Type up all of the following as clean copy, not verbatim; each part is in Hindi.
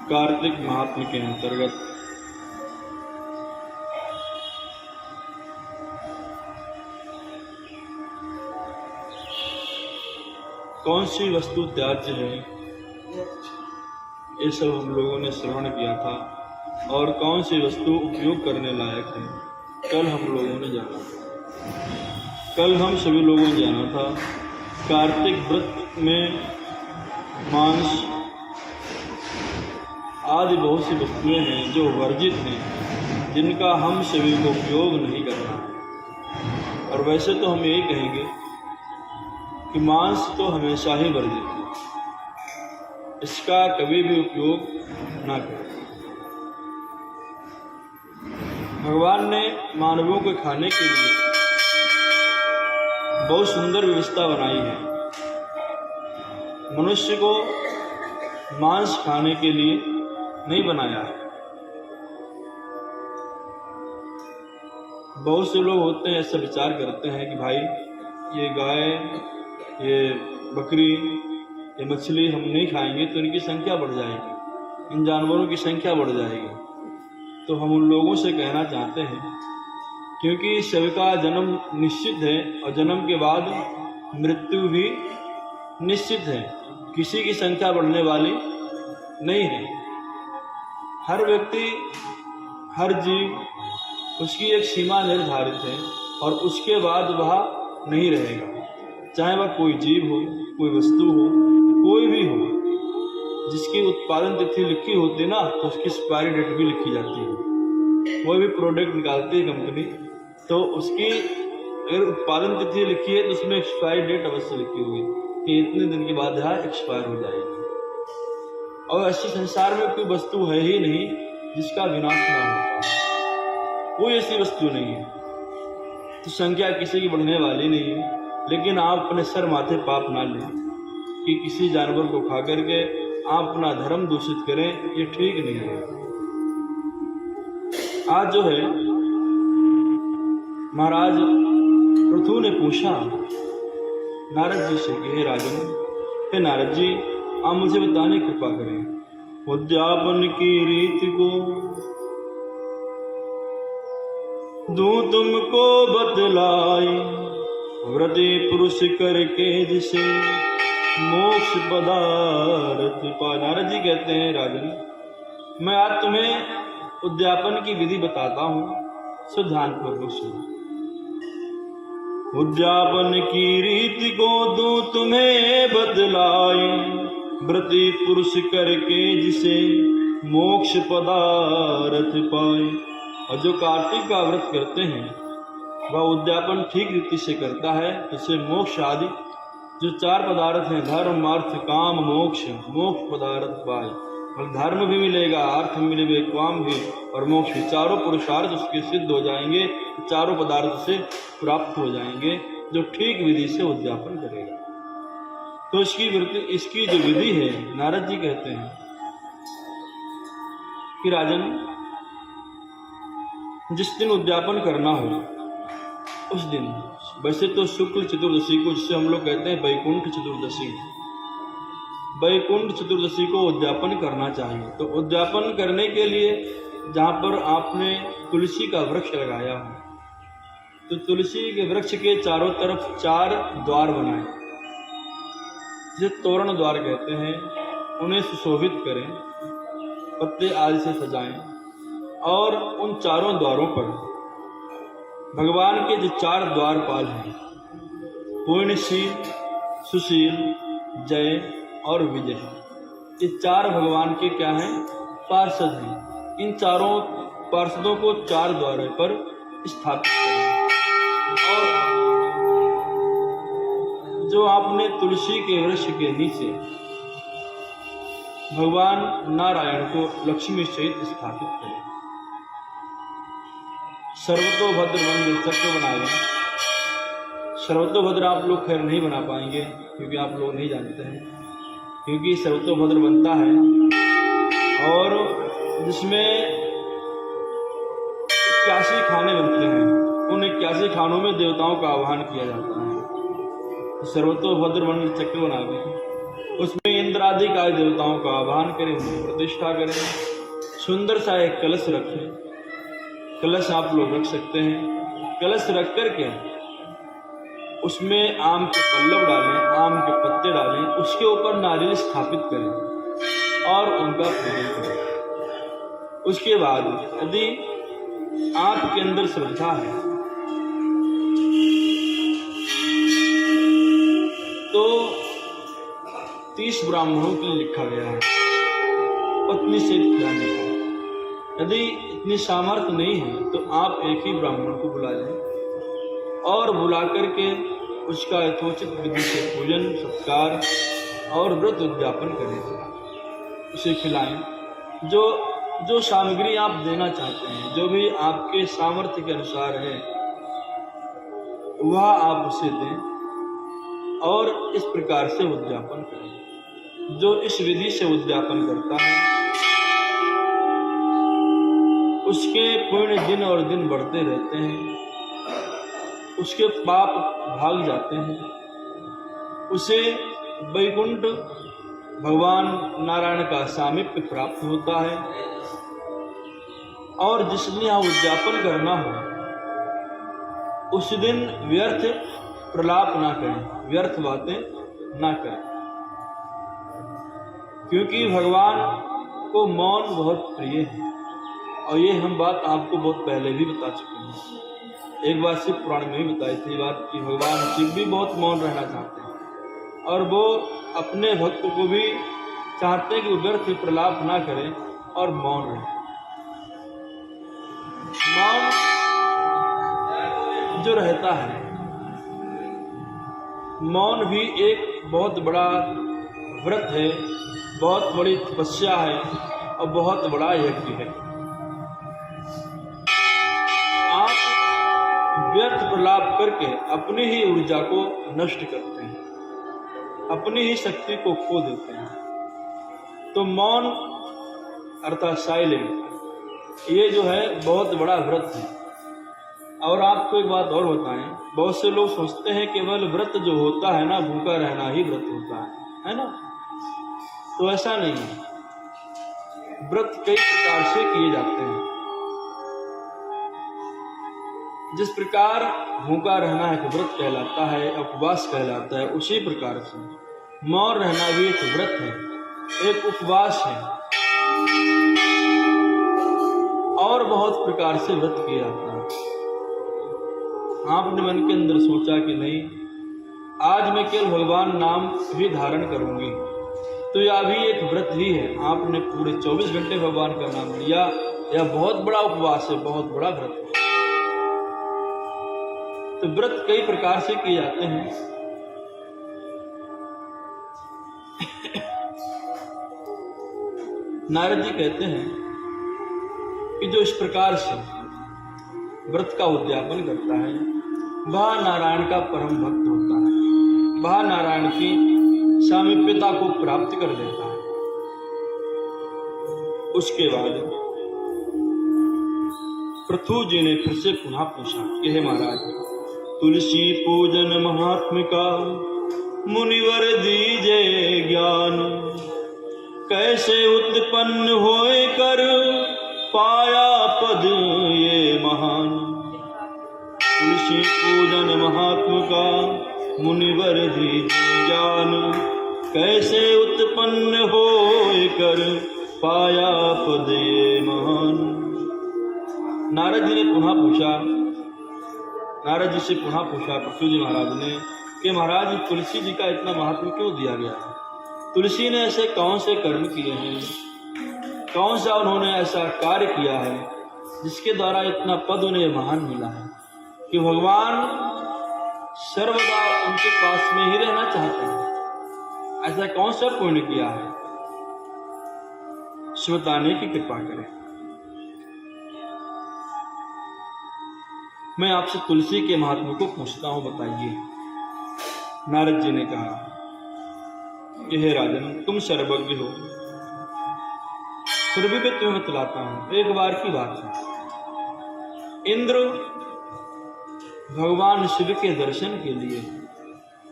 कार्तिक महात्म्य के अंतर्गत कौन सी वस्तु त्याज्य है, ये सब हम लोगों ने श्रवण किया था। और कौन सी वस्तु उपयोग करने लायक है, कल हम लोगों ने जाना था। कल हम सभी लोगों ने जाना था कार्तिक व्रत में मांस आदि बहुत सी वस्तुएं हैं जो वर्जित हैं, जिनका हम सभी को उपयोग नहीं करना है। और वैसे तो हम यही कहेंगे कि मांस तो हमेशा ही वर्जित है, इसका कभी भी उपयोग ना करें। भगवान ने मानवों के खाने के लिए बहुत सुंदर व्यवस्था बनाई है। मनुष्य को मांस खाने के लिए नहीं बनाया है। बहुत से लोग होते हैं ऐसा विचार करते हैं कि भाई ये गाय, ये बकरी, ये मछली हम नहीं खाएंगे तो इनकी संख्या बढ़ जाएगी, इन जानवरों की संख्या बढ़ जाएगी। तो हम उन लोगों से कहना चाहते हैं, क्योंकि सबका जन्म निश्चित है और जन्म के बाद मृत्यु भी निश्चित है, किसी की संख्या बढ़ने वाली नहीं है। हर व्यक्ति, हर जीव, उसकी एक सीमा निर्धारित है और उसके बाद वह नहीं रहेगा। चाहे वह कोई जीव हो, कोई वस्तु हो, कोई भी हो। जिसकी उत्पादन तिथि लिखी होती ना, तो उसकी एक्सपायरी डेट भी लिखी जाती है। कोई भी प्रोडक्ट निकालती है कंपनी, तो उसकी अगर उत्पादन तिथि लिखी है तो उसमें एक्सपायरी डेट अवश्य लिखी होगी कि इतने दिन के बाद यह एक्सपायर हो जाएगी। और ऐसे संसार में कोई वस्तु है ही नहीं जिसका विनाश ना हो, कोई ऐसी वस्तु नहीं है। तो संख्या किसी की बढ़ने वाली नहीं है। लेकिन आप अपने सर माथे पाप ना लें कि किसी जानवर को खा करके आप अपना धर्म दूषित करें, ये ठीक नहीं है। आज जो है महाराज पृथु ने पूछा नारद जी से कि हे राजन, हे नारद जी, आप मुझे बताने कृपा करें, उद्यापन की रीति को दूं तुमको बतलाई, व्रती पुरुष करके जिसे मोक्ष पदार्थ पाए। नारद जी कहते हैं राजन, मैं आज तुम्हें उद्यापन की विधि बताता हूँ, सो ध्यानपूर्वक सुनो। उद्यापन की रीति को दूं तुम्हें बतलाई, व्रती पुरुष करके जिसे मोक्ष पदार्थ पाए। और जो कार्तिक का व्रत करते हैं वह उद्यापन ठीक रीति से करता है, जिससे मोक्ष आदि जो चार पदार्थ हैं, धर्म अर्थ काम मोक्ष, मोक्ष पदार्थ पाए। और धर्म भी मिलेगा, अर्थ मिलेगा, काम भी और मोक्ष भी, चारों पुरुषार्थ उसके सिद्ध हो जाएंगे, चारों पदार्थ से प्राप्त हो जाएंगे जो ठीक विधि से उद्यापन करेगा। तो इसकी जो विधि है, नारद जी कहते हैं कि राजन, जिस दिन उद्यापन करना हो उस दिन, वैसे तो शुक्ल चतुर्दशी को, जिसे हम लोग कहते हैं वैकुंठ चतुर्दशी, वैकुंठ चतुर्दशी को उद्यापन करना चाहिए। तो उद्यापन करने के लिए जहाँ पर आपने तुलसी का वृक्ष लगाया हो, तो तुलसी के वृक्ष के चारों तरफ 4 द्वार बनाएं, जिसे तोरण द्वार कहते हैं। उन्हें सुशोभित करें, पत्ते आदि से सजाएं और उन चारों द्वारों पर भगवान के जो 4 द्वारपाल हैं, पूर्णशील, सुशील, जय और विजय, ये 4 भगवान के क्या हैं? पार्षद हैं। इन चारों पार्षदों को 4 द्वारों पर स्थापित करें। और जो आपने तुलसी के वृक्ष के नीचे भगवान नारायण को लक्ष्मी सहित स्थापित करें। सर्वतोभद्र मंदिर चक्र बनाएं। सर्वतोभद्र आप लोग खैर नहीं बना पाएंगे क्योंकि आप लोग नहीं जानते हैं, क्योंकि सर्वतोभद्र बनता है और जिसमें 81 खाने बनते हैं। उन 81 खानों में देवताओं का आह्वान किया जाता है। सर्वतोभद्र मंदिर चक्र बना दें, उसमें इंद्र इंद्र आदि का देवताओं का आह्वान करें, उनकी प्रतिष्ठा करें, सुंदर सा एक कलश रखें। कलश आप लोग रख सकते हैं। कलश रख करके उसमें आम के पल्लव डालें, आम के पत्ते डालें, उसके ऊपर नारियल स्थापित करें और उनका पूजन करें। उसके बाद यदि आपके अंदर श्रद्धा है तो 30 ब्राह्मणों के लिए लिखा गया है पत्नी से खिलाने का। यदि इतनी सामर्थ्य नहीं है तो आप एक ही ब्राह्मण को बुला लें और बुला करके उसका यथोचित विधि से पूजन सत्कार और व्रत उद्यापन करें, उसे खिलाएं। जो सामग्री आप देना चाहते हैं, जो भी आपके सामर्थ्य के अनुसार है, वह आप उसे दें और इस प्रकार से उद्यापन करें। जो इस विधि से उद्यापन करता है उसके पुण्य दिन और दिन बढ़ते रहते हैं, उसके पाप भाग जाते हैं, उसे वैकुंठ भगवान नारायण का सामीप्य प्राप्त होता है। और जिस दिन यहाँ उद्यापन करना हो उस दिन व्यर्थ प्रलाप ना करें, व्यर्थ बातें ना करें, क्योंकि भगवान को मौन बहुत प्रिय है। और ये हम बात आपको बहुत पहले भी बता चुके हैं। एक बार शिव पुराण में भी बताई थी बात कि भगवान शिव भी बहुत मौन रहना चाहते हैं और वो अपने भक्त को भी चाहते हैं कि वो व्यर्थ प्रलाप ना करें और मौन रहें। मौन जो रहता है, मौन भी एक बहुत बड़ा व्रत है, बहुत बड़ी तपस्या है और बहुत बड़ा यज्ञ है। आप व्यर्थ प्रलाप करके अपनी ही ऊर्जा को नष्ट करते हैं, अपनी ही शक्ति को खो देते हैं। तो मौन अर्थात साइलेंट, ये जो है बहुत बड़ा व्रत है। और आपको एक बात और बताएं, बहुत से लोग सोचते हैं केवल व्रत जो होता है ना, भूखा रहना ही व्रत होता है ना? तो ऐसा नहीं है। व्रत कई प्रकार से किए जाते हैं। जिस प्रकार भूखा रहना एक व्रत कहलाता है, उपवास कहलाता है, उसी प्रकार से मौन रहना भी एक व्रत है, एक उपवास है और बहुत प्रकार से व्रत किया जाता है। आपने मन के अंदर सोचा कि नहीं, आज मैं केवल भगवान नाम ही धारण करूंगी, तो यह भी एक व्रत ही है। आपने पूरे 24 घंटे भगवान का नाम लिया, यह बहुत बड़ा उपवास है, बहुत बड़ा व्रत है। तो व्रत कई प्रकार से किए जाते हैं। नारद जी कहते हैं कि जो इस प्रकार से व्रत का उद्यापन करता है वह नारायण का परम भक्त होता है, वह नारायण की सामीप्यता को प्राप्त कर लेता है। उसके बाद पृथु जी ने फिर से पुनः पूछा कि हे महाराज, तुलसी पूजन महात्म का मुनिवर दीजे ज्ञान, कैसे उत्पन्न होए कर पाया पद ये महान। तुलसी पूजन महात्म का मुनिवर दीजे ज्ञान, कैसे उत्पन्न होए कर पाया पद ये महान। नारद जी ने पुनः पूछा, नारद जी से पुनः पूछा पृथु जी महाराज ने कि महाराज, तुलसी जी का इतना महत्व क्यों दिया गया है? तुलसी ने ऐसे कौन से कर्म किए हैं, कौन सा उन्होंने ऐसा कार्य किया है जिसके द्वारा इतना पद उन्हें महान मिला है कि भगवान सर्वदा उनके पास में ही रहना चाहते हैं? ऐसा कौन सा पुण्य किया है? शिव बताने की कृपा करें। मैं आपसे तुलसी के महात्मा को पूछता हूं, बताइए। नारद जी ने कहा कि हे राजन, तुम सर्वज्ञ हो, फिर भी मैं तुम्हें बतलाता हूं। एक बार की बात है, इंद्र भगवान शिव के दर्शन के लिए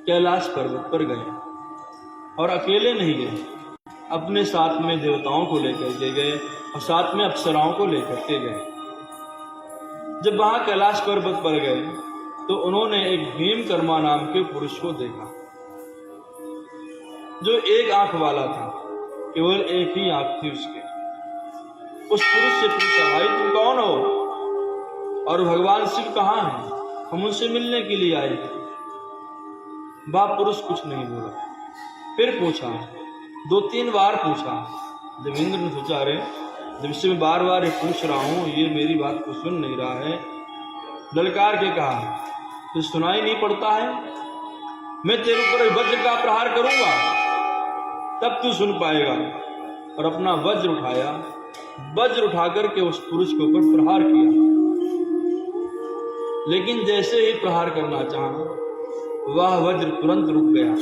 कैलाश पर्वत पर गए। और अकेले नहीं गए, अपने साथ में देवताओं को लेकर के गए और साथ में अप्सराओं को लेकर के गए। जब वहां कैलाश पर्वत पर गए तो उन्होंने एक भीमकर्मा नाम के पुरुष को देखा, जो एक आंख वाला था, केवल एक ही आंख थी उसके। उस पुरुष से पूछा, भाई तुम कौन हो और भगवान शिव कहाँ हैं? हम उनसे मिलने के लिए आए थे। वह पुरुष कुछ नहीं बोला। फिर पूछा, 2-3 बार पूछा। जब इंद्र ने सोचा, अरे जब इससे मैं बार बार पूछ रहा हूं, ये मेरी बात को सुन नहीं रहा है, ललकार के कहा, तो सुनाई नहीं पड़ता है? मैं तेरे ऊपर वज्र का प्रहार करूंगा, तब तू सुन पाएगा। और अपना वज्र उठाया, वज्र उठा करके उस पुरुष के ऊपर प्रहार किया। लेकिन जैसे ही प्रहार करना चाहा, वह वज्र तुरंत रुक गया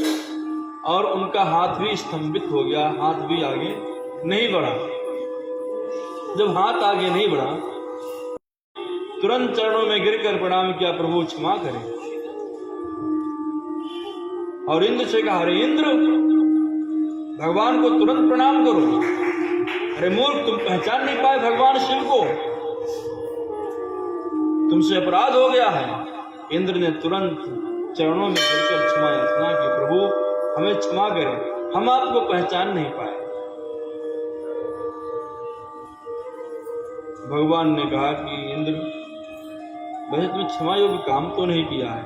और उनका हाथ भी स्तंभित हो गया, हाथ भी आगे नहीं बढ़ा। जब हाथ आगे नहीं बढ़ा, तुरंत चरणों में गिरकर प्रणाम किया, प्रभु क्षमा करें। और इंद्र से कहा, अरे इंद्र, भगवान को तुरंत प्रणाम करो। अरे मूर्ख, तुम पहचान नहीं पाए भगवान शिव को, तुमसे अपराध हो गया है। इंद्र ने तुरंत चरणों में गिरकर क्षमा याचना की, प्रभु हमें क्षमा करें, हम आपको पहचान नहीं पाए। भगवान ने कहा कि इंद्र, वैसे तुमने क्षमा योग्य काम तो नहीं किया है,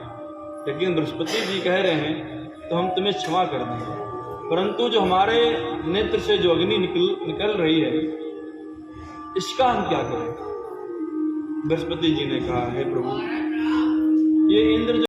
लेकिन बृहस्पति जी कह रहे हैं तो हम तुम्हें क्षमा कर देंगे, परंतु जो हमारे नेत्र से जो अग्नि निकल रही है, इसका हम क्या करें? बृहस्पति जी ने कहा, हे प्रभु, ये इंद्र